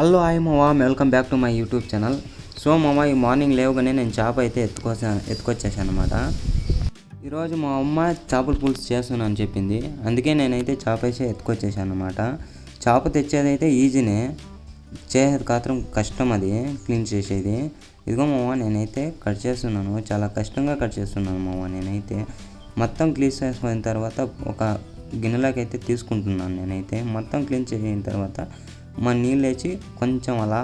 Hello hi మావా, welcome back to my YouTube channel. So మావా, ఈ మార్నింగ్ లేవగానే నేను చేప అయితే ఎత్తుకొచ్చేసాను అనమాట. ఈరోజు మా అమ్మ చేపల పులుసు చేస్తున్నాను అని చెప్పింది, అందుకే నేనైతే చేప అయితే ఎత్తుకొచ్చేసాను అనమాట. చేప తెచ్చేదైతే ఈజీనే, చేసేది మాత్రం కష్టం, అది క్లీన్ చేసేది. ఇదిగో మావా, నేనైతే కట్ చేస్తున్నాను, చాలా కష్టంగా కట్ చేస్తున్నాను మావా. నేనైతే మొత్తం క్లీన్ చేసుకున్న తర్వాత ఒక గిన్నెలోకి అయితే తీసుకుంటున్నాను. నేనైతే మొత్తం క్లీన్ చేసిన తర్వాత మా నీళ్ళు వేసి కొంచెం అలా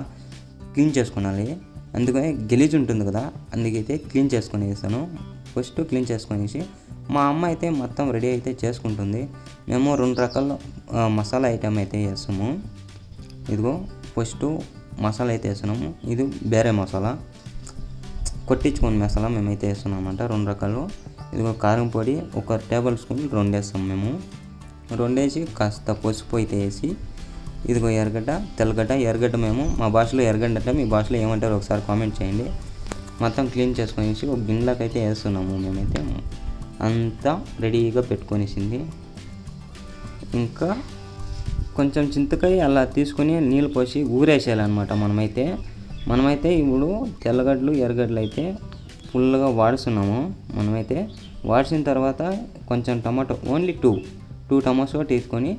క్లీన్ చేసుకోవాలి. అందుకని గలీజ్ ఉంటుంది కదా, అందుకైతే క్లీన్ చేసుకొని వేస్తాను. ఫస్ట్ క్లీన్ చేసుకొనేసి మా అమ్మ అయితే మొత్తం రెడీ అయితే చేసుకుంటుంది. మేము 2 రకాల మసాలా ఐటమ్ అయితే వేస్తాము. ఇదిగో ఫస్ట్ మసాలా అయితే వేస్తున్నాము. ఇది వేరే మసాలా, కొట్టించుకొని మసాలా మేమైతే వేస్తున్నాం అన్నమాట. 2 రకాలు. ఇదిగో కారం పొడి 1 టేబుల్ స్పూన్ 2 వేస్తాం మేము. 2 వేసి కాస్త పసుపు అయితే వేసి, ఇదిగో ఎర్రగడ్డ, తెల్లగడ్డ. ఎర్రగడ్డ మేము మా భాషలో ఎర్రగడ్డ అంటే, మీ భాషలో ఏమంటారో ఒకసారి కామెంట్ చేయండి. మొత్తం క్లీన్ చేసుకొనేసి ఒక గిన్నెలోకి అయితే వేస్తున్నాము. మేమైతే అంతా రెడీగా పెట్టుకొనేసింది. ఇంకా కొంచెం చింతకాయ అలా తీసుకొని నీళ్ళు పోసి ఊరేసేయాలన్నమాట. మనమైతే ఇప్పుడు తెల్లగడ్డలు ఎర్రగడ్డలు అయితే ఫుల్గా వాడుస్తున్నాము. మనమైతే వాడిసిన తర్వాత కొంచెం టమాటో, ఓన్లీ 2 టమాటో తీసుకొని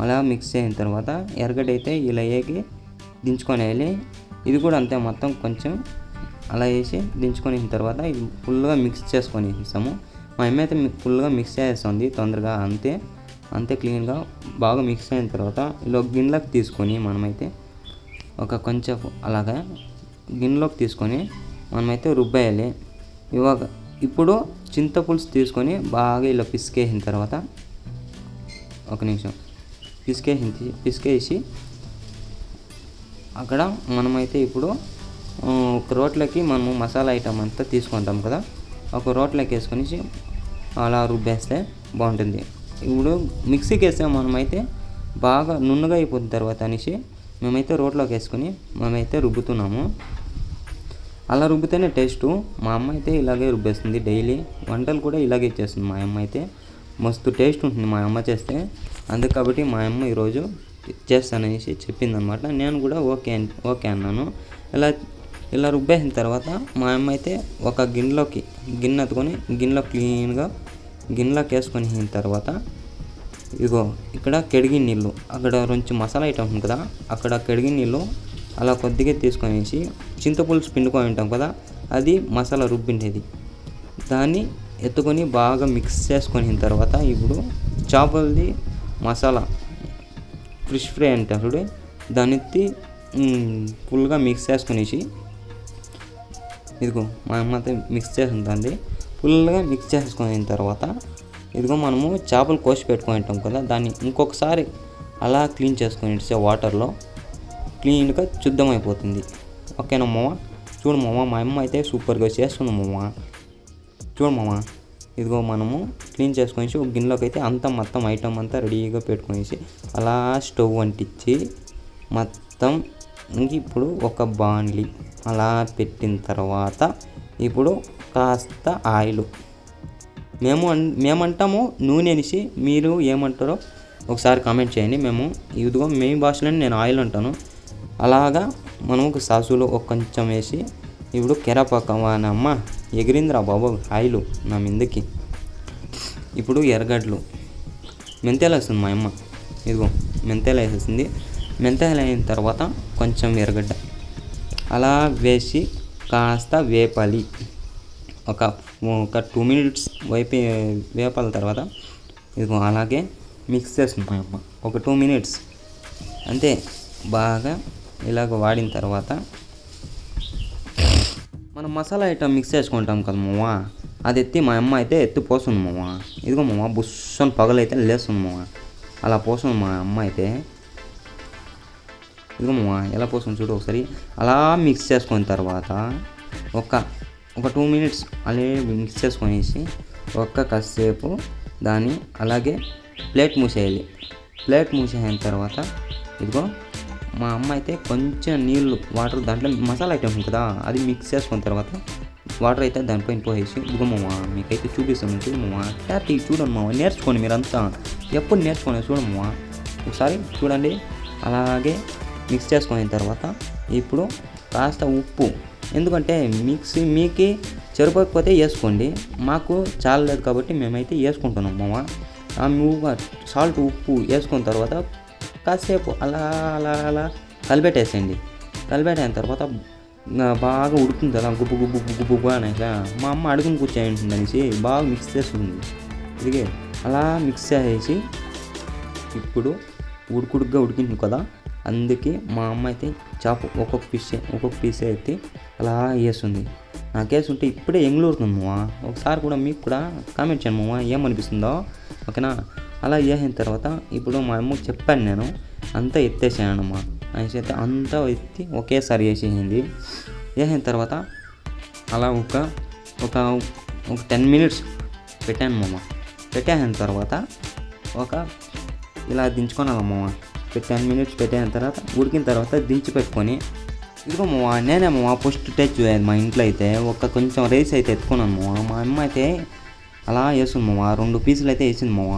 అలా మిక్స్ అయిన తర్వాత ఎర్రగడ్డ అయితే ఇలా వేగి దించుకొని వేయాలి. ఇది కూడా అంతే, మొత్తం కొంచెం అలా వేసి దించుకొని తర్వాత ఇది ఫుల్గా మిక్స్ చేసుకొని ఇస్తాము. మా అమ్మ అయితే ఫుల్గా మిక్స్ చేస్తుంది తొందరగా, అంతే క్లీన్గా బాగా మిక్స్ అయిన తర్వాత ఇలా గిన్నెలోకి తీసుకొని మనమైతే ఒక కొంచెం అలాగా గిన్నెలోకి తీసుకొని మనమైతే రుబ్బేయాలి. ఇప్పుడు చింతపులుసు తీసుకొని బాగా ఇలా పిసికేసిన తర్వాత, ఒక నిమిషం, పిసికేసి అక్కడ మనమైతే ఇప్పుడు ఒక రోట్లోకి మనము మసాలా ఐటమ్ అంతా తీసుకుంటాం కదా, ఒక రోట్లోకి వేసుకొని అలా రుబ్బేస్తే బాగుంటుంది. ఇప్పుడు మిక్సీకి వేస్తే మనమైతే బాగా నున్నగా అయిపోయిన తర్వాత మేమైతే రోట్లోకి వేసుకొని మేమైతే రుబ్బుతున్నాము. అలా రుబ్బితేనే టేస్టు. మా అమ్మ అయితే ఇలాగే రుబ్బేస్తుంది, డైలీ వంటలు కూడా ఇలాగే చేస్తుంది మా అమ్మ అయితే. మస్తు టేస్ట్ ఉంటుంది మా అమ్మ చేస్తే. అందుకు కాబట్టి మా అమ్మ ఈరోజు చేస్తాననేసి చెప్పిందనమాట. నేను కూడా ఓకే అన్నాను. ఇలా రుబ్బేసిన తర్వాత మా అమ్మ అయితే ఒక గిన్నె ఎత్తుకొని గిన్నెలోకి వేసుకొని తర్వాత, ఇదిగో ఇక్కడ కడిగిన నీళ్ళు, అక్కడ కొంచెం మసాలా ఐటమ్ ఉంది కదా, అక్కడ కడిగిన నీళ్ళు అలా కొద్దిగా తీసుకొనేసి చింతపులుసు పిండుకొని ఉంటాం కదా, అది మసాలా రుబ్బిండేది, దాన్ని ఎత్తుకొని బాగా మిక్స్ చేసుకొని తర్వాత ఇప్పుడు చేపలది మసాలా ఫిష్ ఫ్రై అంటే దాన్ని ఎత్తి ఫుల్గా మిక్స్ చేసుకొనేసి, ఇదిగో మా అమ్మ అయితే మిక్స్ చేసి ఉంటుంది. ఫుల్గా మిక్స్ చేసుకున్న తర్వాత ఇదిగో మనము చేపలు కోసి పెట్టుకొని ఉంటాం కదా, దాన్ని ఇంకొకసారి అలా క్లీన్ చేసుకొని వాటర్లో క్లీన్గా శుద్ధమైపోతుంది. ఓకేనా మామ? చూడు మామ, మా అమ్మ అయితే సూపర్గా చేస్తుంది మామ. చూడు మామ, ఇదిగో మనము క్లీన్ చేసుకొని ఒక గిన్నెలోకి అయితే మొత్తం ఐటమ్ అంతా రెడీగా పెట్టుకొనేసి అలా స్టవ్ అంటించి మొత్తం ఇప్పుడు ఒక బాండ్లీ అలా పెట్టిన తర్వాత ఇప్పుడు కాస్త ఆయిల్, మేమంటాము నూనె అనేసి, మీరు ఏమంటారో ఒకసారి కామెంట్ చేయండి. ఇదిగో మీ భాషలోనే నేను ఆయిల్ అంటాను. అలాగా మనం ఒక సాసులో ఒక కొంచెం వేసి, ఇప్పుడు కెరపకమానమ్మ ఎగిరిందిరా బాబు ఆయిల్ నా మీదకి. ఇప్పుడు ఎర్రగడ్డలు, మెంతాలు వేస్తుంది మా అమ్మ. ఇదిగో మెంతాలు వేసేసింది. మెంతాలు అయిన తర్వాత కొంచెం ఎర్రగడ్డ అలా వేసి కాస్త వేపాలి. ఒక 2 మినిట్స్ వేపాల తర్వాత ఇదిగో అలాగే మిక్స్ చేస్తుంది మా అమ్మ. ఒక 2 మినిట్స్ అంతే. బాగా ఇలాగ వాడిన తర్వాత మనం మసాలా ఐటమ్ మిక్స్ చేసుకుంటాం కదా మామ, అది ఎత్తి మా అమ్మ అయితే పోస్తుంది మామ. ఇదిగో మామ, బుస్సని పగలైతే లేస్తుంది మామ. అలా పోస్తుంది మా అమ్మ అయితే. ఇదిగో మామ ఎలా పోస్తుంది చూడు ఒకసారి. అలా మిక్స్ చేసుకున్న తర్వాత ఒక 2 మినిట్స్ అలాగే మిక్స్ చేసుకొనేసి కాసేపు దాన్ని అలాగే ప్లేట్ మూసేయాలి. ప్లేట్ మూసేసిన తర్వాత ఇదిగో మా అమ్మ అయితే కొంచెం నీళ్ళు, వాటర్, దాంట్లో మసాలా ఐటమ్ ఉంది కదా, అది మిక్స్ చేసుకున్న తర్వాత వాటర్ అయితే దానిపైన పోసేసి, ఇదిగో మామ మీకైతే చూపిస్తాను చూడు మామ. చూడండి మామ, నేర్చుకోండి మీరంతా, ఎప్పుడు నేర్చుకోండి చూడండి మామ. ఒకసారి చూడండి. అలాగే మిక్స్ చేసుకున్న తర్వాత ఇప్పుడు కాస్త ఉప్పు, ఎందుకంటే మీకు సరిపోకపోతే వేసుకోండి, మాకు చాలలేదు కాబట్టి మేమైతే వేసుకుంటున్నాం మామ. సాల్ట్ ఉప్పు వేసుకున్న తర్వాత కాసేపు అలా అలా అలా కలిపెట్టేసేయండి. కలిపెట్టిన తర్వాత బాగా ఉడుకుతుంది కదా, గుబ్బు గుబ్బు గుబ్బు గుబ్బు అనేసి మా అమ్మ అడుగుని కూర్చోంటుంది అనేసి బాగా మిక్స్ చేస్తుంది. ఇదిగే అలా మిక్స్ చేసేసి ఇప్పుడు ఉడుకుడుగ్గా ఉడికింది కదా, అందుకే మా అమ్మ అయితే చాపు ఒక్కొక్క పీస్ అయితే అలా వేస్తుంది. నాకేస్తుంటే ఇప్పుడే ఎంగులూరుతుంది మామ. ఒకసారి కూడా మీకు కూడా కామెంట్ చేయండి మామ ఏమనిపిస్తుందో, ఓకేనా. అలా వేసిన తర్వాత ఇప్పుడు మా అమ్మకి చెప్పాను నేను, అంతా ఎత్తేసాను అమ్మా అనేసి అయితే అంతా ఎత్తి ఒకేసారి వేసేసింది. వేసిన తర్వాత అలా ఒక 10 minutes పెట్టాను మామ. పెట్టేసిన తర్వాత ఇలా దించుకోవాలి మామ. 10 minutes పెట్టిన తర్వాత ఉడికిన తర్వాత దించి పెట్టుకొని, ఇదిగో మామ నేనే మామ ఫస్ట్ టచ్ చేయాలి మా ఇంట్లో అయితే. కొంచెం రైస్ అయితే ఎత్తుకున్నాను మామ. మా అమ్మ అయితే అలా వేస్తుంది మామ. 2 పీసులు అయితే వేసింది మామ.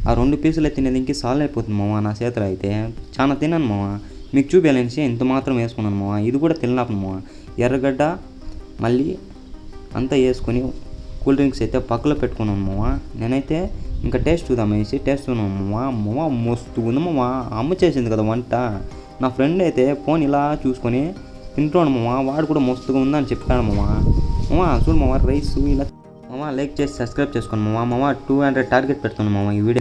ఆ 2 పీసులు అయితే తినేదికి సాల్వ్ అయిపోతుంది మామ. నా చేతులు అయితే చాలా తిన్నాను మామ. మీకు చూపించాలనేసి ఇంత మాత్రం వేసుకున్నాను మామ. ఇది కూడా తినలేను మామ. ఎర్రగడ్డ మళ్ళీ అంతా వేసుకొని కూల్ డ్రింక్స్ అయితే పక్కలో పెట్టుకున్నాను మామ. నేనైతే ఇంకా టేస్ట్ చూద్దామనేసి మామ మస్తు ఉంది మామ. అమ్మ చేసింది కదా వంట. నా ఫ్రెండ్ అయితే ఫోన్ ఇలా చూసుకొని తింటున్నాడు మామ. వాడు కూడా మస్తుగా ఉందని చెప్పాడు మామ. చూడు మామ రైస్ ఇలా మామ. లైక్ చేసి సబ్స్క్రైబ్ చేసుకోండి మామ. 200 టార్గెట్ పెడుతున్నాను మామ ఈ వీడియో.